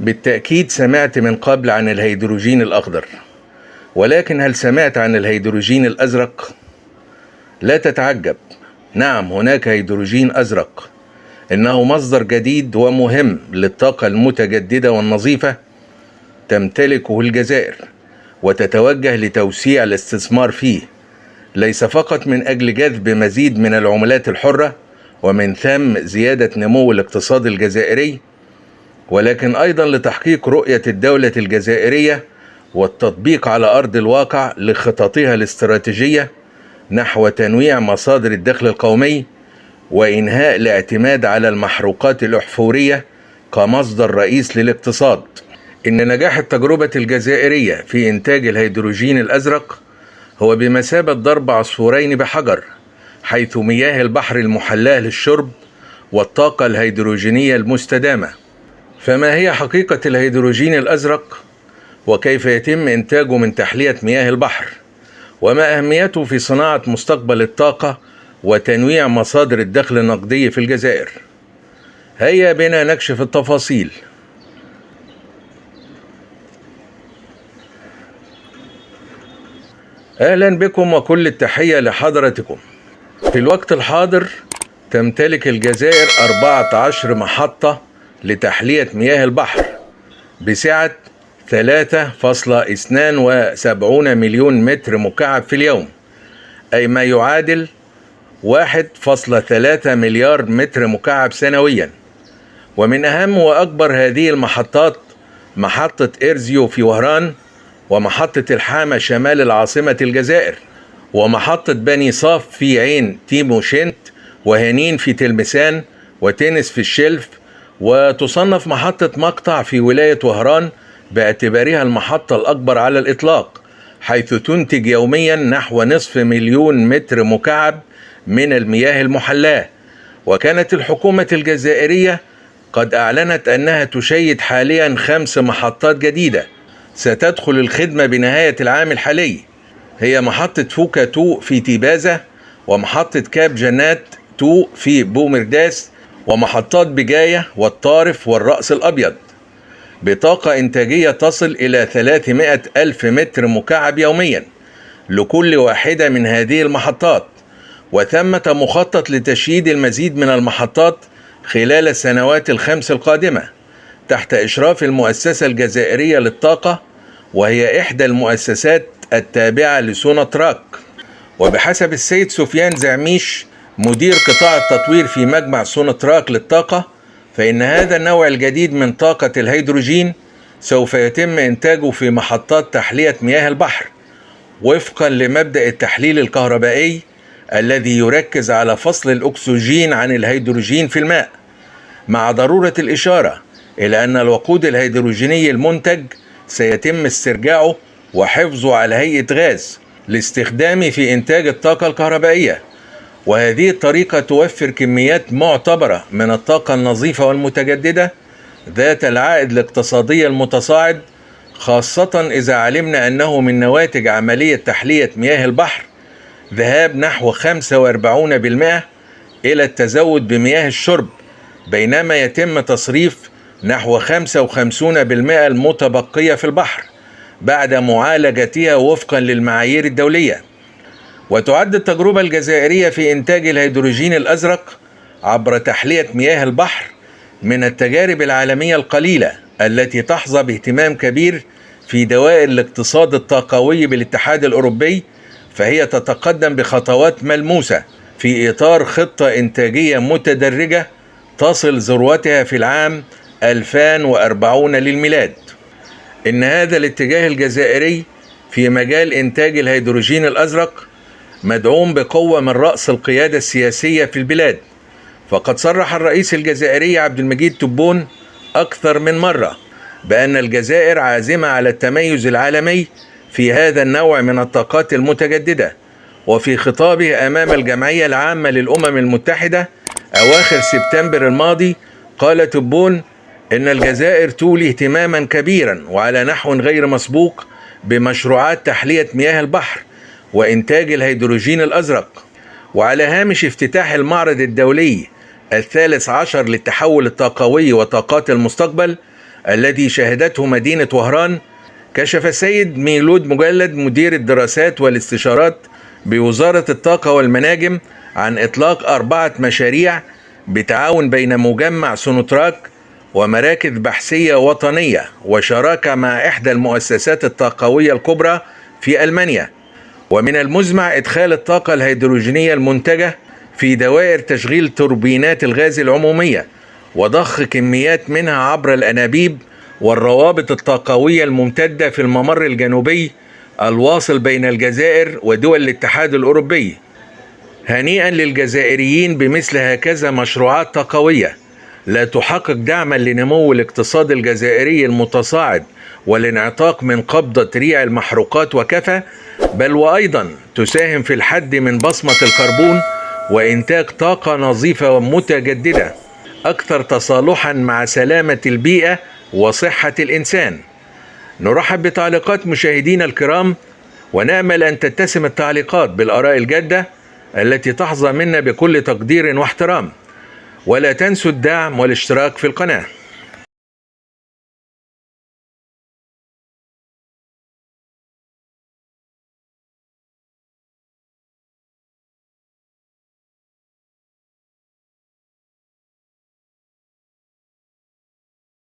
بالتأكيد سمعت من قبل عن الهيدروجين الأخضر، ولكن هل سمعت عن الهيدروجين الأزرق؟ لا تتعجب، نعم هناك هيدروجين أزرق، إنه مصدر جديد ومهم للطاقة المتجددة والنظيفة تمتلكه الجزائر، وتتوجه لتوسيع الاستثمار فيه، ليس فقط من أجل جذب مزيد من العملات الحرة ومن ثم زيادة نمو الاقتصاد الجزائري، ولكن أيضا لتحقيق رؤية الدولة الجزائرية والتطبيق على أرض الواقع لخططها الاستراتيجية نحو تنويع مصادر الدخل القومي وإنهاء الاعتماد على المحروقات الأحفورية كمصدر رئيس للاقتصاد. إن نجاح التجربة الجزائرية في إنتاج الهيدروجين الأزرق هو بمثابة ضرب عصفورين بحجر، حيث مياه البحر المحلاة للشرب والطاقة الهيدروجينية المستدامة. فما هي حقيقة الهيدروجين الأزرق؟ وكيف يتم إنتاجه من تحلية مياه البحر؟ وما أهميته في صناعة مستقبل الطاقة وتنويع مصادر الدخل النقدي في الجزائر؟ هيا بنا نكشف التفاصيل. أهلا بكم وكل التحية لحضرتكم. في الوقت الحاضر تمتلك الجزائر 14 محطة لتحلية مياه البحر بسعة 3.72 مليون متر مكعب في اليوم، أي ما يعادل 1.3 مليار متر مكعب سنويا. ومن أهم وأكبر هذه المحطات محطة إرزيو في وهران، ومحطة الحامة شمال العاصمة الجزائر، ومحطة بني صاف في عين تيموشنت، وهنين في تلمسان، وتنس في الشلف. وتصنف محطة مقطع في ولاية وهران باعتبارها المحطة الأكبر على الإطلاق، حيث تنتج يوميا نحو 500,000 متر مكعب من المياه المحلاة. وكانت الحكومة الجزائرية قد أعلنت أنها تشيد حاليا 5 محطات جديدة ستدخل الخدمة بنهاية العام الحالي، هي محطة فوكا 2 في تيبازة، ومحطة كاب جنات 2 في بومرداس، ومحطات بجاية والطارف والرأس الأبيض، بطاقة إنتاجية تصل إلى 300 ألف متر مكعب يوميا لكل واحدة من هذه المحطات. وثمة مخطط لتشييد المزيد من المحطات خلال السنوات ال5 القادمة تحت إشراف المؤسسة الجزائرية للطاقة، وهي إحدى المؤسسات التابعة لسوناتراك. وبحسب السيد سفيان زعميش مدير قطاع التطوير في مجمع سوناتراك للطاقة، فإن هذا النوع الجديد من طاقة الهيدروجين سوف يتم إنتاجه في محطات تحلية مياه البحر وفقا لمبدأ التحليل الكهربائي الذي يركز على فصل الأكسجين عن الهيدروجين في الماء، مع ضرورة الإشارة إلى أن الوقود الهيدروجيني المنتج سيتم استرجاعه وحفظه على هيئة غاز لاستخدامه في إنتاج الطاقة الكهربائية. وهذه الطريقة توفر كميات معتبرة من الطاقة النظيفة والمتجددة ذات العائد الاقتصادي المتصاعد، خاصة إذا علمنا أنه من نواتج عملية تحلية مياه البحر ذهاب نحو 45% إلى التزود بمياه الشرب، بينما يتم تصريف نحو 55% المتبقية في البحر بعد معالجتها وفقا للمعايير الدولية. وتعد التجربة الجزائرية في إنتاج الهيدروجين الأزرق عبر تحلية مياه البحر من التجارب العالمية القليلة التي تحظى باهتمام كبير في دوائر الاقتصاد الطاقوي بالاتحاد الأوروبي، فهي تتقدم بخطوات ملموسة في إطار خطة إنتاجية متدرجة تصل ذروتها في العام 2040 للميلاد. إن هذا الاتجاه الجزائري في مجال إنتاج الهيدروجين الأزرق مدعوم بقوة من رأس القيادة السياسية في البلاد، فقد صرح الرئيس الجزائري عبد المجيد تبون أكثر من مرة بأن الجزائر عازمة على التميز العالمي في هذا النوع من الطاقات المتجددة. وفي خطابه أمام الجمعية العامة للأمم المتحدة أواخر سبتمبر الماضي قال تبون إن الجزائر تولي اهتماما كبيرا وعلى نحو غير مسبوق بمشروعات تحلية مياه البحر وإنتاج الهيدروجين الأزرق. وعلى هامش افتتاح المعرض الدولي 13 للتحول الطاقوي وطاقات المستقبل، الذي شهدته مدينة وهران، كشف السيد ميلود مجلد مدير الدراسات والاستشارات بوزارة الطاقة والمناجم عن إطلاق 4 مشاريع بتعاون بين مجمع سونوتراك ومراكز بحثية وطنية وشراكة مع إحدى المؤسسات الطاقوية الكبرى في ألمانيا. ومن المزمع إدخال الطاقة الهيدروجينية المنتجة في دوائر تشغيل توربينات الغاز العمومية وضخ كميات منها عبر الأنابيب والروابط الطاقوية الممتدة في الممر الجنوبي الواصل بين الجزائر ودول الاتحاد الأوروبي. هنيئا للجزائريين بمثل هكذا مشروعات طاقوية لا تحقق دعما لنمو الاقتصاد الجزائري المتصاعد والانعتاق من قبضة ريع المحروقات وكفى، بل وأيضا تساهم في الحد من بصمة الكربون وإنتاج طاقة نظيفة ومتجددة أكثر تصالحا مع سلامة البيئة وصحة الإنسان. نرحب بتعليقات مشاهدينا الكرام، ونأمل أن تتسم التعليقات بالآراء الجادة التي تحظى منا بكل تقدير واحترام، ولا تنسوا الدعم والاشتراك في القناة.